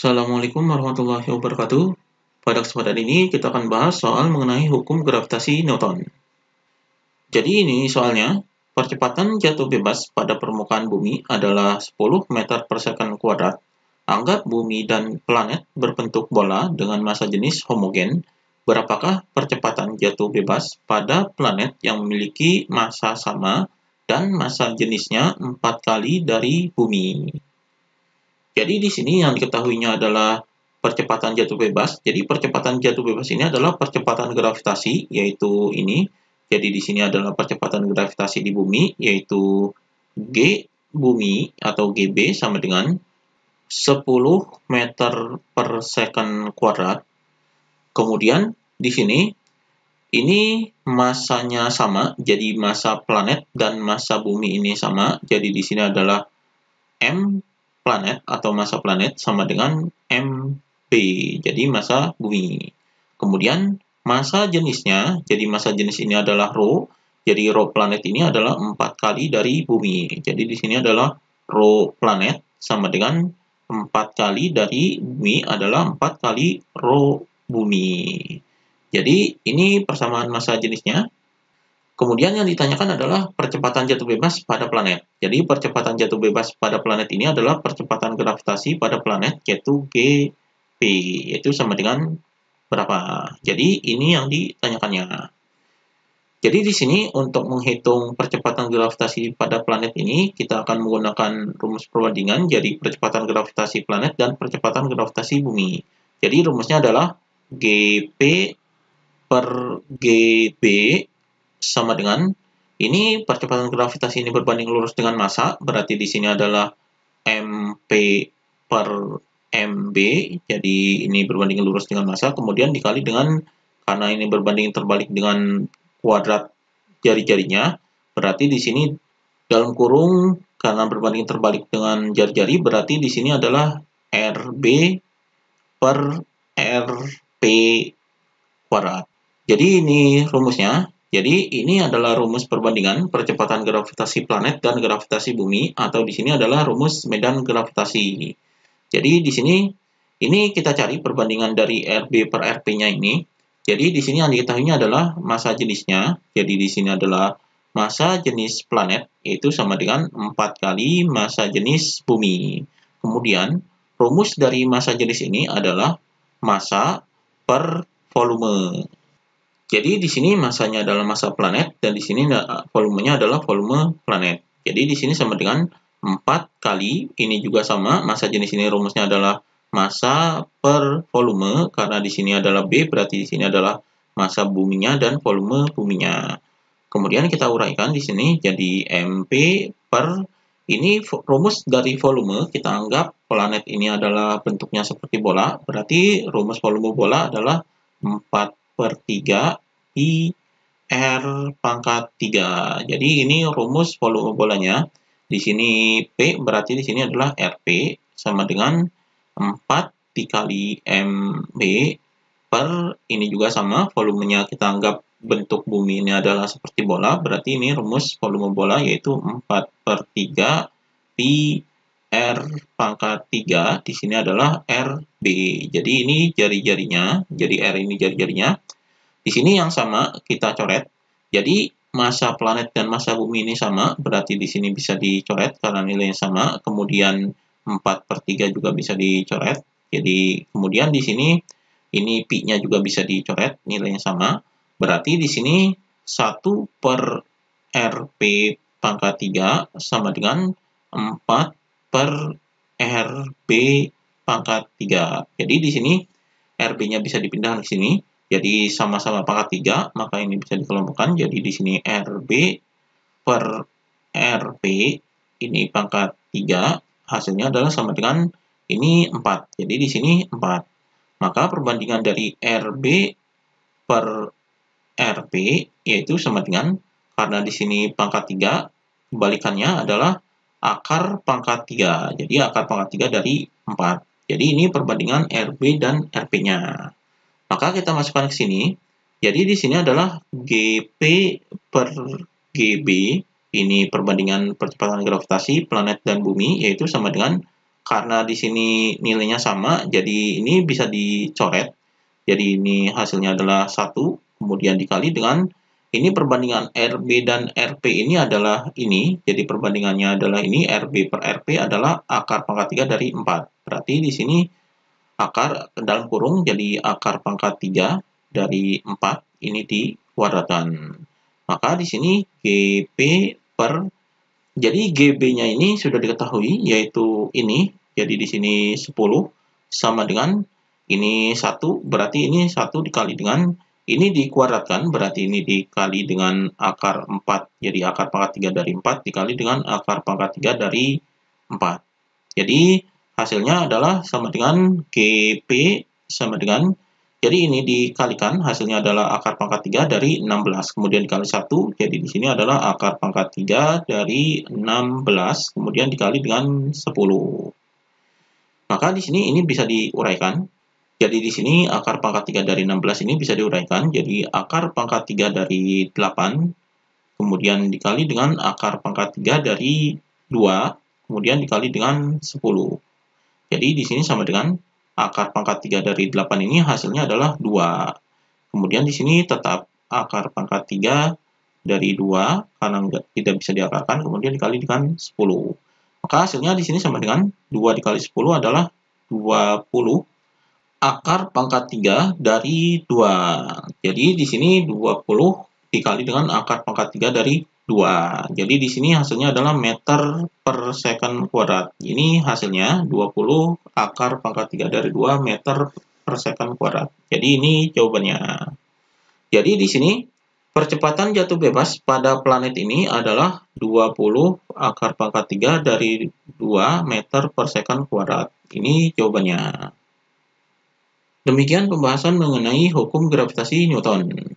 Assalamualaikum warahmatullahi wabarakatuh. Pada kesempatan ini kita akan bahas soal mengenai hukum gravitasi Newton. Jadi ini soalnya, percepatan jatuh bebas pada permukaan bumi adalah 10 meter per second kuadrat. Anggap bumi dan planet berbentuk bola dengan massa jenis homogen. Berapakah percepatan jatuh bebas pada planet yang memiliki massa sama dan massa jenisnya 4 kali dari bumi? Jadi di sini yang diketahuinya adalah percepatan jatuh bebas. Jadi percepatan jatuh bebas ini adalah percepatan gravitasi, yaitu ini. Jadi di sini adalah percepatan gravitasi di bumi, yaitu G bumi atau GB sama dengan 10 meter per second kuadrat. Kemudian di sini ini massanya sama, jadi massa planet dan massa bumi ini sama. Jadi di sini adalah M planet atau massa planet sama dengan MP, jadi massa bumi. Kemudian massa jenisnya, jadi massa jenis ini adalah rho, jadi rho planet ini adalah 4 kali dari bumi. Jadi di sini adalah rho planet sama dengan 4 kali dari bumi adalah 4 kali rho bumi. Jadi ini persamaan massa jenisnya. Kemudian yang ditanyakan adalah percepatan jatuh bebas pada planet. Jadi percepatan jatuh bebas pada planet ini adalah percepatan gravitasi pada planet, yaitu Gp, yaitu sama dengan berapa. Jadi ini yang ditanyakannya. Jadi di sini untuk menghitung percepatan gravitasi pada planet ini, kita akan menggunakan rumus perbandingan, jadi percepatan gravitasi planet dan percepatan gravitasi bumi. Jadi rumusnya adalah Gp per Gb sama dengan ini percepatan gravitasi ini berbanding lurus dengan massa, berarti di sini adalah MP per MB, jadi ini berbanding lurus dengan massa, kemudian dikali dengan, karena ini berbanding terbalik dengan kuadrat jari-jarinya, berarti di sini dalam kurung, karena berbanding terbalik dengan jari-jari, berarti di sini adalah RB per RP kuadrat. Jadi ini rumusnya. Jadi ini adalah rumus perbandingan percepatan gravitasi planet dan gravitasi bumi, atau di sini adalah rumus medan gravitasi. Jadi di sini ini kita cari perbandingan dari RB per RP-nya ini. Jadi di sini yang diketahuinya adalah massa jenisnya. Jadi di sini adalah massa jenis planet, yaitu sama dengan 4 kali massa jenis bumi. Kemudian rumus dari massa jenis ini adalah massa per volume. Jadi di sini massanya adalah massa planet dan di sini volumenya adalah volume planet. Jadi di sini sama dengan 4 kali, ini juga sama, massa jenis ini rumusnya adalah massa per volume, karena di sini adalah B, berarti di sini adalah massa buminya dan volume buminya. Kemudian kita uraikan di sini jadi MP per, ini rumus dari volume, kita anggap planet ini adalah bentuknya seperti bola, berarti rumus volume bola adalah 4 per 3 I R pangkat 3. Jadi ini rumus volume bolanya. Di sini P berarti di sini adalah RP sama dengan 4 dikali MB per, ini juga sama, volumenya kita anggap bentuk bumi ini adalah seperti bola, berarti ini rumus volume bola yaitu 4 per 3 pi R pangkat 3, di sini adalah RB. Jadi ini jari-jarinya, jadi R ini jari-jarinya. Di sini yang sama kita coret. Jadi massa planet dan massa bumi ini sama, berarti di sini bisa dicoret karena nilainya sama. Kemudian 4 per 3 juga bisa dicoret. Jadi kemudian di sini ini pi-nya juga bisa dicoret, nilainya sama. Berarti di sini 1 per RP pangkat 3 sama dengan 4 per RB pangkat 3. Jadi di sini RB-nya bisa dipindahkan ke sini. Jadi sama-sama pangkat 3, maka ini bisa dikelompokkan. Jadi di sini RB per RP, ini pangkat 3, hasilnya adalah sama dengan ini 4. Jadi di sini 4. Maka perbandingan dari RB per RP, yaitu sama dengan, karena di sini pangkat 3, kebalikannya adalah akar pangkat 3. Jadi akar pangkat 3 dari 4. Jadi ini perbandingan RB dan RP-nya. Maka kita masukkan ke sini. Jadi di sini adalah Gp per Gb, ini perbandingan percepatan gravitasi planet dan bumi, yaitu sama dengan karena di sini nilainya sama, jadi ini bisa dicoret. Jadi ini hasilnya adalah 1, kemudian dikali dengan ini perbandingan RB dan RP ini adalah ini. Jadi perbandingannya adalah ini, RB per RP adalah akar pangkat 3 dari 4. Berarti di sini akar dalam kurung jadi akar pangkat 3 dari 4 ini dikuadratkan. Maka di sini GP per, jadi GB-nya ini sudah diketahui yaitu ini. Jadi di sini 10 sama dengan ini 1, berarti ini 1 dikali dengan ini dikuadratkan, berarti ini dikali dengan akar 4. Jadi akar pangkat 3 dari 4 dikali dengan akar pangkat 3 dari 4. Jadi hasilnya adalah sama dengan GP sama dengan, jadi ini dikalikan, hasilnya adalah akar pangkat 3 dari 16, kemudian dikali 1, jadi di sini adalah akar pangkat 3 dari 16, kemudian dikali dengan 10. Maka di sini ini bisa diuraikan. Jadi di sini akar pangkat 3 dari 16 ini bisa diuraikan, jadi akar pangkat 3 dari 8, kemudian dikali dengan akar pangkat 3 dari 2, kemudian dikali dengan 10. Jadi di sini sama dengan akar pangkat 3 dari 8 ini hasilnya adalah 2. Kemudian di sini tetap akar pangkat 3 dari 2 karena tidak bisa diakarkan, kemudian dikali dengan 10. Maka hasilnya di sini sama dengan 2 dikali 10 adalah 20 akar pangkat 3 dari 2. Jadi di sini 20 dikali dengan akar pangkat 3 dari 2. Jadi di sini hasilnya adalah meter per second kuadrat. Ini hasilnya 20 akar pangkat 3 dari 2 meter per second kuadrat. Jadi ini jawabannya. Jadi di sini percepatan jatuh bebas pada planet ini adalah 20 akar pangkat 3 dari 2 meter per second kuadrat. Ini jawabannya. Demikian pembahasan mengenai hukum gravitasi Newton.